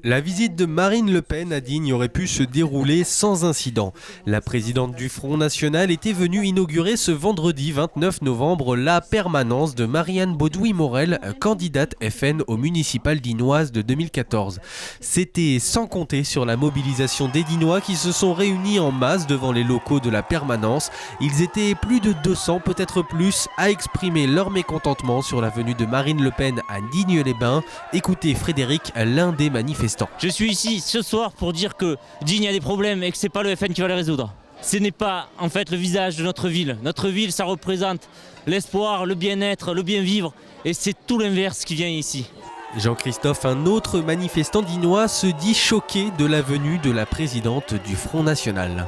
La visite de Marine Le Pen à Digne aurait pu se dérouler sans incident. La présidente du Front National était venue inaugurer ce vendredi 29 novembre la permanence de Marianne Beaudoin-Morel, candidate FN aux municipales dinoises de 2014. C'était sans compter sur la mobilisation des Dinois qui se sont réunis en masse devant les locaux de la permanence. Ils étaient plus de 200, peut-être plus, à exprimer leur mécontentement sur la venue de Marine Le Pen à Digne-les-Bains. Écoutez Frédéric, l'un des manifestants. Je suis ici ce soir pour dire que Digne a des problèmes et que ce n'est pas le FN qui va les résoudre. Ce n'est pas en fait le visage de notre ville. Notre ville, ça représente l'espoir, le bien-être, le bien-vivre et c'est tout l'inverse qui vient ici. Jean-Christophe, un autre manifestant dinois, se dit choqué de la venue de la présidente du Front National.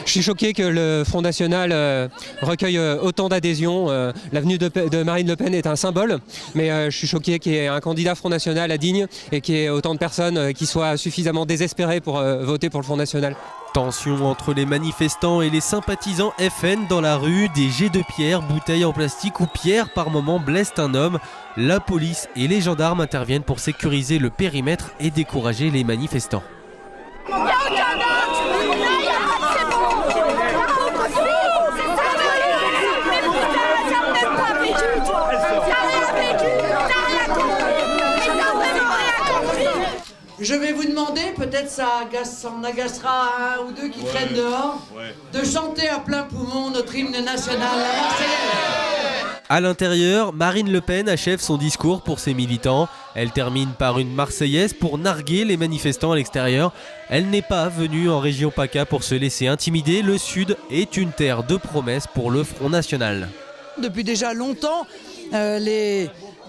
Je suis choqué que le Front National recueille autant d'adhésions. La venue de Marine Le Pen est un symbole, mais je suis choqué qu'il y ait un candidat Front National à Digne et qu'il y ait autant de personnes qui soient suffisamment désespérées pour voter pour le Front National. Tension entre les manifestants et les sympathisants FN dans la rue, des jets de pierre, bouteilles en plastique ou pierres par moments blessent un homme. La police et les gendarmes interviennent pour sécuriser le périmètre et décourager les manifestants. Je vais vous demander, peut-être ça en agacera un ou deux qui traînent dehors, de chanter à plein poumon notre hymne national, la Marseillaise. À l'intérieur, Marine Le Pen achève son discours pour ses militants. Elle termine par une Marseillaise pour narguer les manifestants à l'extérieur. Elle n'est pas venue en région PACA pour se laisser intimider. Le Sud est une terre de promesses pour le Front National. Depuis déjà longtemps,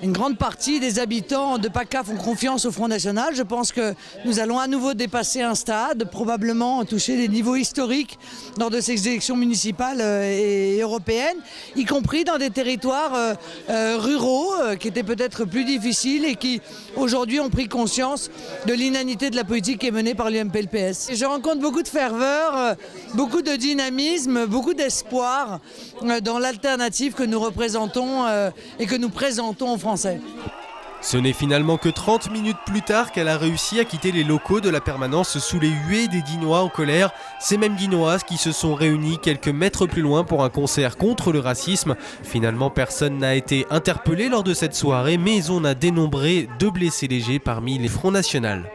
une grande partie des habitants de PACA font confiance au Front National. Je pense que nous allons à nouveau dépasser un stade, probablement toucher des niveaux historiques lors de ces élections municipales et européennes, y compris dans des territoires ruraux qui étaient peut-être plus difficiles et qui aujourd'hui ont pris conscience de l'inanité de la politique qui est menée par l'UMP-LPS. Je rencontre beaucoup de ferveur, beaucoup de dynamisme, beaucoup d'espoir dans l'alternative que nous représentons et que nous présentons aux Français. Ce n'est finalement que 30 minutes plus tard qu'elle a réussi à quitter les locaux de la permanence sous les huées des Dinois en colère. Ces mêmes Dinoises qui se sont réunies quelques mètres plus loin pour un concert contre le racisme. Finalement, personne n'a été interpellé lors de cette soirée, mais on a dénombré 2 blessés légers parmi les Fronts National.